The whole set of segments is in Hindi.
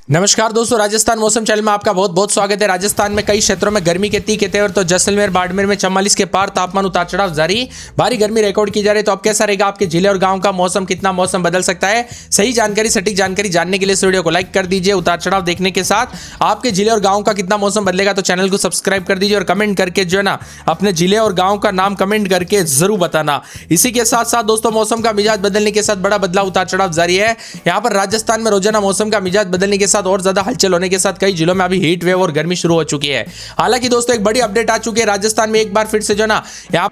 नमस्कार दोस्तों, राजस्थान मौसम चैनल में आपका बहुत बहुत स्वागत है। राजस्थान में कई क्षेत्रों में गर्मी के तीखे तेवर तो जैसलमेर बाड़मेर में 44 के पार तापमान उतार चढ़ाव जारी, भारी गर्मी रिकॉर्ड की जा रही है। तो अब कैसा रहेगा आपके जिले और गांव का मौसम, कितना मौसम बदल सकता है, सही जानकारी सटीक जानकारी जानने के लिए इस वीडियो को लाइक कर दीजिए। उतार चढ़ाव देखने के साथ आपके जिले और गाँव का कितना मौसम बदलेगा तो चैनल को सब्सक्राइब कर दीजिए और कमेंट करके जो है ना अपने जिले और गाँव का नाम कमेंट करके जरूर बताना। इसी के साथ साथ दोस्तों मौसम का मिजाज बदलने के साथ बड़ा बदलाव उतार चढ़ाव जारी है। यहाँ पर राजस्थान में रोजाना मौसम का मिजाज बदलने के साथ और ज्यादा हलचल होने के साथ कई जिलों में अभी हीट वेव और गर्मी शुरू हो चुकी है। हालांकि दोस्तों एक बड़ी अपडेट आ चुकी है, राजस्थान में एक बार फिर से जो ना यहाँ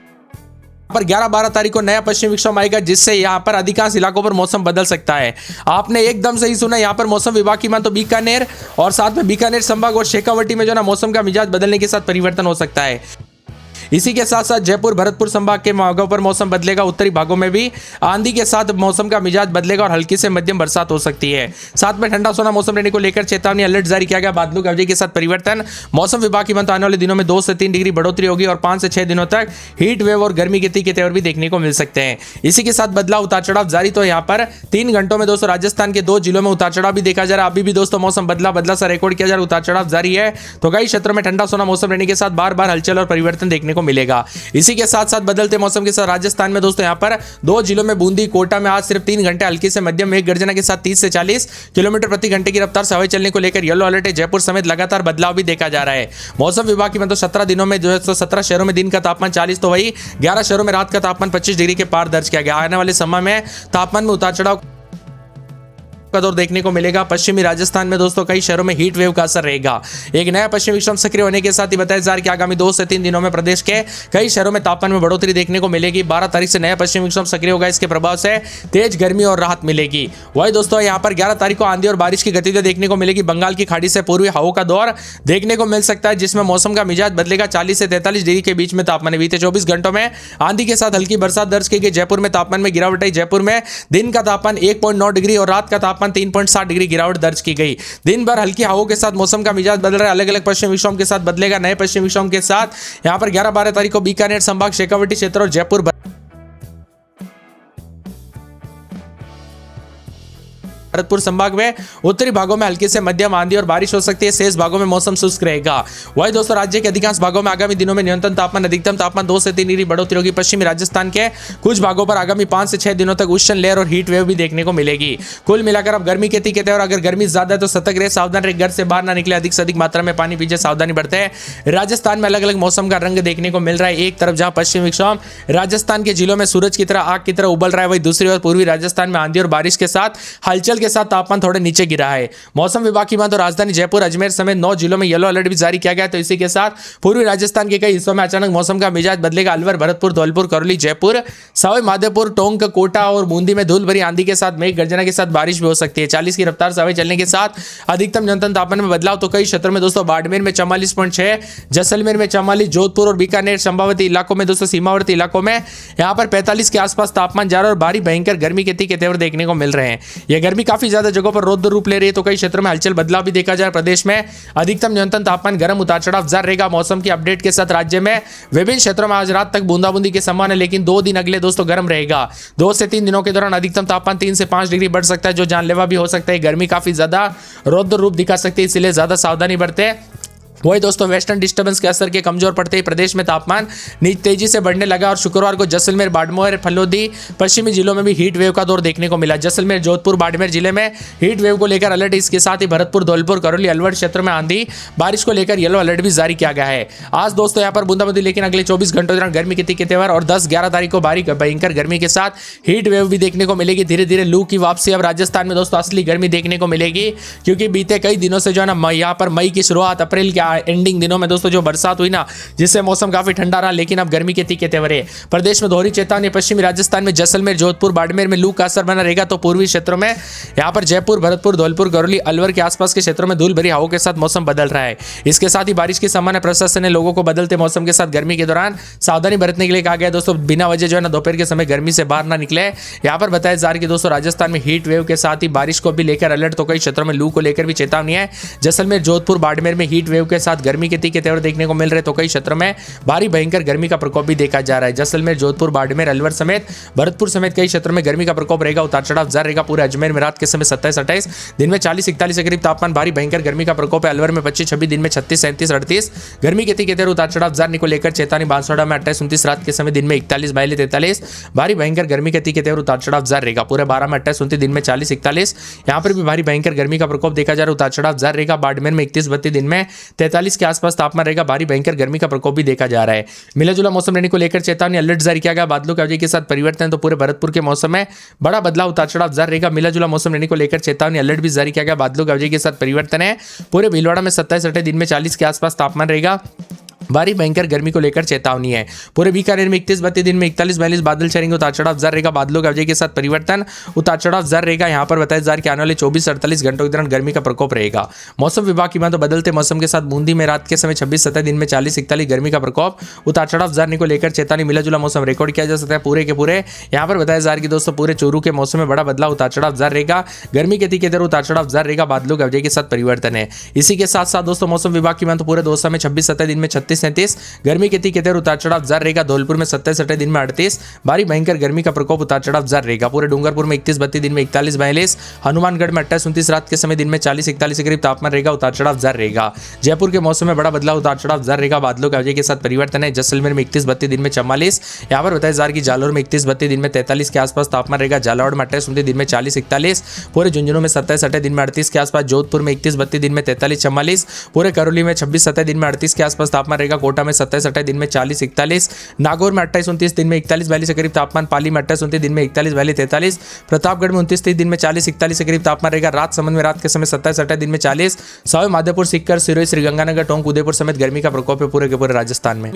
पर 11-12 तारीख को नया पश्चिमी विक्षोभ आएगा, जिससे यहाँ पर अधिकांश इलाकों पर मौसम बदल सकता है। आपने एकदम सही सुना, यहाँ पर मौसम विभाग की मान तो बीकानेर और साथ में बीकानेर संभाग और शेखावटी में जो ना मौसम का मिजाज बदलने के साथ परिवर्तन हो सकता है। इसी के साथ साथ जयपुर भरतपुर संभाग के भागों पर मौसम बदलेगा, उत्तरी भागों में भी आंधी के साथ मौसम का मिजाज बदलेगा और हल्की से मध्यम बरसात हो सकती है। साथ में ठंडा सोना मौसम रहने को लेकर चेतावनी अलर्ट जारी किया गया। बादलों की अवधि के साथ परिवर्तन, मौसम विभाग की आने वाले दिनों में 2 से 3 डिग्री बढ़ोतरी होगी और 5 से 6 दिनों तक हीट वेव और गर्मी के तीखे तेवर भी देखने को मिल सकते हैं। इसी के साथ बदलाव उतार चढ़ाव जारी। तो यहाँ पर 3 घंटों में दोस्तों राजस्थान के 2 जिलों में उतार चढ़ाव भी देखा जा रहा है। अभी भी दोस्तों मौसम बदला सा रिकॉर्ड किया जा रहा है, उतार चढ़ाव जारी है। तो कई क्षेत्रों में ठंडा सोना मौसम रहने के साथ बार बार हलचल और परिवर्तन देखने को मिलेगा। इसी के साथ साथ बदलते मौसम के साथ राजस्थान में दोस्तों यहाँ पर 2 जिलों में बूंदी कोटा में आज सिर्फ 3 घंटे हल्की से मध्यम मेघ गर्जना के साथ 30 से 40 किलोमीटर प्रति घंटे की रफ्तार से हवाएं चलने को लेकर येलो अलर्ट है। जयपुर समेत लगातार बदलाव भी देखा जा रहा है। मौसम विभाग की 17 दिनों में जो है 17 शहरों में दिन का तापमान 40 तो वही 11 शहरों में रात का तापमान 25 डिग्री के पार दर्ज किया गया। आने वाले समय में तापमान में उतार चढ़ाव का दौर देखने को मिलेगा। पश्चिमी राजस्थान में दोस्तों कई शहरों में हीट वेव का असर रहेगा। एक नया पश्चिमी विक्षोभ सक्रिय होने के साथ ही बताया जा रहा है कि आगामी 2 से 3 दिनों में प्रदेश के कई शहरों में तापमान में बढ़ोतरी देखने को मिलेगी। 12 तारीख से नया पश्चिमी विक्षोभ सक्रिय होगा, इसके प्रभाव से तेज गर्मी और राहत मिलेगी। वही दोस्तों यहाँ पर 11 तारीख को आंधी और बारिश की गतिविधि देखने को मिलेगी। बंगाल की खाड़ी से पूर्वी हवाओं का दौर देखने को मिल सकता है, जिसमें मौसम का मिजाज बदलेगा। 40 से 43 डिग्री के बीच में तापमान। बीते 24 घंटों में आंधी के साथ हल्की बरसात दर्ज की गई। जयपुर में तापमान में गिरावट आई। जयपुर में दिन का तापमान 1.9 डिग्री और रात का तापमान 3.7 डिग्री गिरावट दर्ज की गई। दिन भर हल्की हवाओं के साथ मौसम का मिजाज बदल रहा है। अलग अलग पश्चिमी विक्षोभ के साथ बदलेगा। नए पश्चिमी विक्षोभ के साथ यहां पर 11-12 तारीख को बीकानेर संभाग, शेखावटी क्षेत्र और जयपुर भरतपुर संभाग में उत्तरी भागों में हल्की से मध्यम आंधी और बारिश हो सकती है। शेष भागों में मौसम शुष्क रहेगा। वही दोस्तों राज्य के अधिकांश भागों में आगामी दिनों में न्यूनतम तापमान अधिकतम तापमान 2 से 3 डिग्री बढ़ोतरी होगी। पश्चिमी राजस्थान के कुछ भागों पर आगामी 5 से 6 दिनों तक उष्ण लहर और हीट वेव भी देखने को मिलेगी। कुल मिलाकर अब गर्मी के तीखे तेवर, अगर गर्मी ज्यादा है तो सतर्क रहे, सावधान रहे, घर से बाहर ना निकले, अधिक से अधिक मात्रा में पानी पीजिए, सावधानी बरते। राजस्थान में अलग अलग मौसम का रंग देखने को मिल रहा है। एक तरफ जहां पश्चिमी विक्षोभ राजस्थान के जिलों में सूरज की तरह आग की तरह उबल रहा है, वही दूसरी ओर पूर्वी राजस्थान में आंधी और बारिश के साथ हलचल के साथ तापमान थोड़े नीचे गिरा है। मौसम विभाग की बात तो राजधानी जयपुर अजमेर समेत 9 जिलों में येलो अलर्ट भी जारी किया गया। तो इसी के साथ पूर्वी राजस्थान के कई हिस्सों में अचानक मौसम का मिजाज बदलेगा। अलवर, भरतपुर, धौलपुर, करौली, जयपुर, सवाई माधोपुर, टोंक, कोटा और बूंदी में धूल भरी आंधी के साथ मेघ गर्जना के साथ बारिश भी हो सकती है। 40 की रफ्तार से हवाएं चलने के साथ अधिकतम न्यूनतम तापमान में बदलाव। तो कई क्षेत्रों में दोस्तों बाड़मेर में 44.6, जैसलमेर में 44, जोधपुर और बीकानेर संभावित इलाकों में दोस्तों सीमावर्ती इलाकों में यहाँ पर 45 के आसपास तापमान जा रहा है और भारी भयंकर गर्मी के तीखे तेवर देखने को मिल रहे हैं। यह गर्मी काफी ज्यादा जगहों पर रौद्र रूप ले रही है। तो कई क्षेत्रों में हलचल बदलाव भी देखा जा रहा है। प्रदेश में अधिकतम न्यूनतम तापमान गर्म उतार चढ़ाव जारी रहेगा। मौसम की अपडेट के साथ राज्य में विभिन्न क्षेत्रों में आज रात तक बूंदाबूंदी की संभावना है, लेकिन 2 दिन अगले दोस्तों गर्म रहेगा। 2 से 3 दिनों के दौरान अधिकतम तापमान 3 से 5 डिग्री बढ़ सकता है, जो जानलेवा भी हो सकता है। गर्मी काफी ज्यादा रौद्र रूप दिखा सकती है, इसलिए ज्यादा सावधानी बरतें। वही दोस्तों वेस्टर्न डिस्टर्बेंस के असर के कमजोर पड़ते ही प्रदेश में तापमान तेजी से बढ़ने लगा और शुक्रवार को जैसलमेर, बाड़मेर, फलोदी पश्चिमी जिलों में भी हीट वेव का दौर देखने को मिला। जैसलमेर, जोधपुर, बाड़मेर जिले में हीट वेव को लेकर अलर्ट। इसके साथ ही भरतपुर, धौलपुर, करौली, अलवर क्षेत्र में आंधी बारिश को लेकर येलो अलर्ट भी जारी किया गया है। आज दोस्तों यहाँ पर बूंदाबांदी, लेकिन अगले 24 घंटों के दौरान गर्मी के तीखे तेवर और 10-11 तारीख को भारी भयंकर गर्मी के साथ हीट वेव भी देखने को मिलेगी। धीरे धीरे लू की वापसी। अब राजस्थान में दोस्तों असली गर्मी देखने को मिलेगी, क्योंकि बीते कई दिनों से जो है ना यहाँ पर मई की शुरुआत, अप्रैल के एंडिंग दिनों में दोस्तों जो बरसात हुई ना, जिससे मौसम काफी ठंडा रहा, लेकिन अब गर्मी के तीखे तेवर है। प्रदेश में दोहरी चेतावनी। पश्चिमी राजस्थान में जैसलमेर, जोधपुर, बाड़मेर में लू का असर बना रहेगा। तो पूर्वी क्षेत्रों में यहाँ पर जयपुर, भरतपुर, धौलपुर, करौली, अलवर के आसपास के क्षेत्रों में धूल भरी हवाओं के साथ मौसम बदल रहा है। इसके साथ ही बारिश की संभावना। प्रशासन ने लोगों को बदलते मौसम के साथ गर्मी के दौरान सावधानी बरतने के लिए कहा गया। दोस्तों बिना वजह जो है ना दोपहर के समय गर्मी से बाहर ना निकले। यहाँ पर बताया जा रहा है कि दोस्तों राजस्थान में हीट वेव के साथ ही बारिश को भी लेकर अलर्ट। तो कई क्षेत्रों में लू को लेकर भी चेतावनी है। जैसलमेर, जोधपुर, बाड़मेर में हीट वेव के के साथ गर्मी के तीखे तेवर देखने को मिल रहे, तो कई क्षेत्रों में भारी भयंकर गर्मी का प्रकोप भी देखा जा रहा है। जैसलमेर, जोधपुर, बाड़मेर, अलवर समेत भरतपुर समेत कई क्षेत्रों में गर्मी का प्रकोप रहेगा, उतार चढ़ाव जारी रहेगा। पूरे अजमेर में रात के समय 27-28, दिन में 40-41 के करीब तापमान, भारी भयंकर गर्मी का प्रकोप है। अलवर में 25-26, दिन में 36-37-38 गर्मी के तीखे तेवर उतार चढ़ाव जारी को लेकर चेतावनी। बांसवाड़ा में 28-29 रात के समय, दिन में 41-42-43 भारी भयंकर गर्मी के तीखे तेवर उतार चढ़ाव जारी रहेगा। पूरे 12 में 28-29, दिन में 40-41 यहाँ पर भी भारी भयंकर गर्मी का प्रकोप देखा जा रहा है, उतार चढ़ाव जारी रहेगा। बाड़मेर में 31-32, दिन में 43 के आसपास तापमान रहेगा, भारी भयंकर गर्मी का प्रकोप भी देखा जा रहा है। मिला जुला मौसम रहने को लेकर चेतावनी, अलर्ट जारी किया गया। बादलों की अवधि के साथ परिवर्तन, तो पूरे भरतपुर के मौसम में बड़ा बदलाव, उतार चढ़ाव जारी रहेगा। मिला जुला मौसम रहने को लेकर चेतावनी, अलर्ट भी जारी किया गया। बादलों की अवधि के साथ परिवर्तन है। पूरे भीलवाड़ा में 27-28, दिन में 40 के आसपास तापमान रहेगा, भारी भयंकर गर्मी को लेकर चेतावनी है। पूरे बीकानेर में 31-32, दिन में 41-42 बादल छाएंगे, उतार चढ़ाव जारी रहेगा। बादलों की अवधि के साथ परिवर्तन, उतार चढ़ाव जारी रहेगा। यहाँ पर बताया जा रहा है कि आने वाले 24-48 घंटों के दौरान गर्मी का प्रकोप रहेगा। मौसम विभाग की बात तो बदलते मौसम के साथ बूंदी में रात के समय 26-27, दिन में 40-41 गर्मी का प्रकोप, उतार चढ़ाव जारी को लेकर चेतावनी। मिला जुला मौसम रिकॉर्ड किया जा सकता है पूरे के पूरे। यहाँ पर बताया जा रहा है कि दोस्तों पूरे चोरू के मौसम में बड़ा बदलाव, उतार चढ़ाव जारी रहेगा। गर्मी के तीखे तेवर उतार चढ़ाव जारी रहेगा, बादलों की अवधि के साथ परिवर्तन है। इसी के साथ साथ दोस्तों मौसम विभाग की बात तो पूरे दौसा में 26-27, दिन में 36-37 गर्मी के तीखे तेवर उतार चढ़ाव जारी रहेगा। धौलपुर में 27-28, दिन में 38 भारी भयंकर गर्मी का प्रकोप, उतार चढ़ाव जारी रहेगा। पूरे डूंगरपुर में 31-32, दिन में 41-42, हनुमानगढ़ में 28-29 रात के समय, दिन में 40-41 के करीब तापमान रहेगा, उतार चढ़ाव जारी रहेगा। जयपुर के मौसम में बड़ा बदलाव, उतार चढ़ाव जारी रहेगा, बादलों की अवधि के साथ परिवर्तन है। जैसलमेर में 31-32, दिन में 44, यहाँ पर बताया जा रहा है कि जालौर में 31-32, दिन में 43 के आसपास तापमान रहेगा। झालावाड़ में 28-29, दिन में 40-41, पूरे झुंझुनू में 27-28, दिन में 38 के आसपास। जोधपुर में 31-32, दिन में 43-44, पूरे करौली में 26-27, दिन में 38 के आसपास तापमान रहेगा। कोटा में 27-28, दिन में 40-41, नागौर में 28-29, दिन में 41-42 के करीब तापमान। पाली में 28-29, दिन में 41-43, प्रतापगढ़ में 29-30, दिन में 40-41 के करीब तापमान रहेगा। राजसमंद में रात के समय 27-28, दिन में 40, सवाई माधोपुर, सीकर, सिरोही, श्रीगंगानगर, टोंक, उदयपुर समेत गर्मी का प्रकोप है पूरे के पूरे राजस्थान में।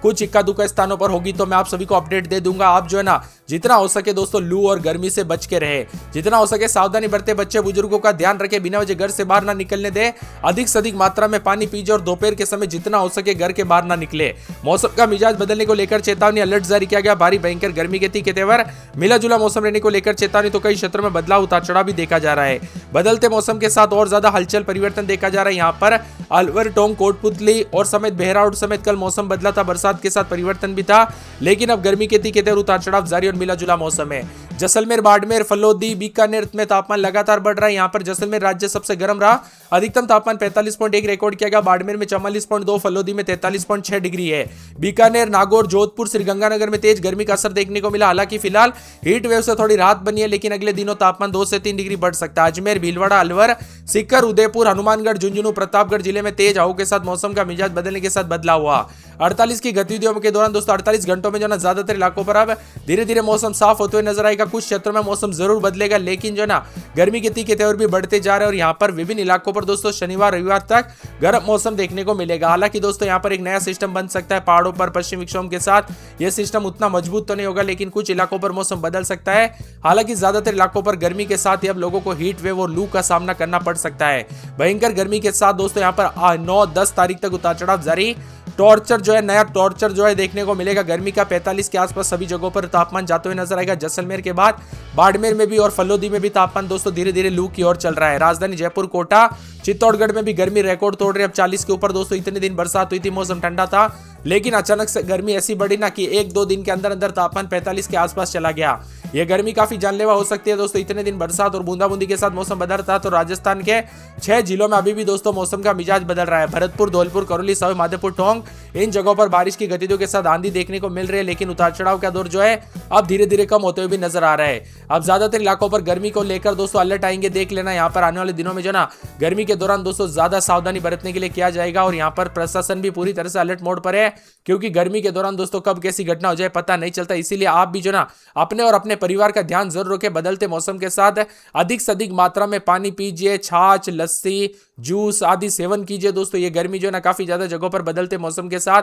कुछ इक्का दुक्का स्थानों पर होगी तो मैं आप सभी को अपडेट दे दूंगा। आप जो है ना जितना हो सके दोस्तों लू और गर्मी से बच के रहे, जितना हो सके सावधानी बरते, बच्चे बुजुर्गों का ध्यान रखे, बिना वजह घर से बाहर ना निकलने दे, अधिक से अधिक मात्रा में पानी पीजिए और दोपहर के समय जितना हो सके घर के बाहर ना निकले। मौसम का मिजाज बदलने को लेकर चेतावनी, अलर्ट जारी किया गया। भारी भयंकर गर्मी के तीखे तेवर, मिला जुला मौसम रहने को लेकर चेतावनी, तो कई क्षेत्रों में बदलाव, उतार चढ़ाव भी देखा जा रहा है। बदलते मौसम के साथ और ज्यादा हलचल परिवर्तन देखा जा रहा है। यहाँ पर अलवर, टोंक, कोटपुतली और समेत बहराउट समेत कल मौसम बदला था, बरसात के साथ परिवर्तन भी था, लेकिन अब गर्मी के तीखे तेवर उतार चढ़ाव जारी और मिला जुला मौसम है। जैसलमेर, बाड़मेर, फलोदी, बीकानेर में तापमान लगातार बढ़ रहा है। यहाँ पर जैसलमेर राज्य सबसे गर्म रहा, अधिकतम तापमान 45.1 रिकॉर्ड किया गया। बाड़मेर में 44.2, फलोदी में 43.6 डिग्री है। बीकानेर, नागौर, जोधपुर, श्रीगंगानगर में तेज गर्मी का असर देखने को मिला। हालांकि फिलहाल हीट वेव से थोड़ी राहत बनी है, लेकिन अगले दिनों तापमान 2 से 3 डिग्री बढ़ सकता है। अजमेर, भीलवाड़ा, अलवर, सीकर, उदयपुर, हनुमानगढ़, झुंझुनू, प्रतापगढ़ जिले में तेज हवाओं के साथ मौसम का मिजाज बदलने के साथ बदलाव हुआ। 48 की गतिविधियों के दौरान दोस्तों 48 घंटों में जो ना ज्यादातर इलाकों पर अब धीरे धीरे मौसम साफ होते हुए नजर आएगा। कुछ क्षेत्रों में मौसम जरूर बदलेगा, लेकिन जो ना गर्मी के तीखे तेवर भी बढ़ते जा रहे हैं और यहाँ पर विभिन्न इलाकों पर दोस्तों शनिवार रविवार तक गर्म मौसम देखने को मिलेगा। हालांकि दोस्तों यहाँ पर एक नया सिस्टम बन सकता है पहाड़ों पर पश्चिम विक्षोभ के साथ। यह सिस्टम उतना मजबूत तो नहीं होगा, लेकिन कुछ इलाकों पर मौसम बदल सकता है। हालांकि ज्यादातर इलाकों पर गर्मी के साथ ही अब लोगों को हीट वेव और लू का सामना करना पड़ सकता है। भयंकर गर्मी के साथ दोस्तों यहाँ पर 9-10 तारीख तक उतार चढ़ाव जारी। टॉर्चर जो है, नया टॉर्चर जो है देखने को मिलेगा। गर्मी का 45 के आसपास सभी जगहों पर तापमान जाते हुए नजर आएगा। जैसलमेर के बाद बाड़मेर में भी और फलोदी में भी तापमान दोस्तों धीरे धीरे लू की ओर चल रहा है। राजधानी जयपुर, कोटा, चित्तौड़गढ़ में भी गर्मी रिकॉर्ड तोड़ रही है। अब 40 के ऊपर दोस्तों इतने दिन बरसात हुई थी, मौसम ठंडा था, लेकिन अचानक से गर्मी ऐसी बढ़ी ना कि 1-2 दिन के अंदर अंदर तापमान 45 के आसपास चला गया। यह गर्मी काफी जानलेवा हो सकती है दोस्तों। इतने दिन बरसात और बूंदाबूंदी के साथ मौसम बदल रहा था, तो राजस्थान के 6 जिलों में अभी भी दोस्तों मौसम का मिजाज बदल रहा है। भरतपुर, धौलपुर, करौली, सवाई माधोपुर, टोंक, इन जगहों पर बारिश की गतिविधियों के साथ आंधी देखने को मिल रही है, लेकिन उतार चढ़ाव का दौर जो है अब धीरे धीरे कम होते हुए भी नजर आ रहा है। अब ज्यादातर इलाकों पर गर्मी को लेकर दोस्तों अलर्ट आएंगे, देख लेना। यहाँ पर आने वाले दिनों में जो ना गर्मी के दौरान दोस्तों ज्यादा सावधानी बरतने के लिए किया जाएगा और यहाँ पर प्रशासन भी पूरी तरह से अलर्ट मोड पर है, क्योंकि गर्मी के दौरान दोस्तों कब कैसी घटना हो जाए पता नहीं चलता। इसीलिए आप भी जो ना अपने और अपने परिवार का ध्यान जरूर रखें। बदलते मौसम के साथ अधिक से अधिक मात्रा में पानी पीजिए, छाछ, लस्सी, जूस आदि सेवन कीजिए दोस्तों। ये गर्मी जो है ना काफी ज्यादा जगहों पर बदलते मौसम के साथ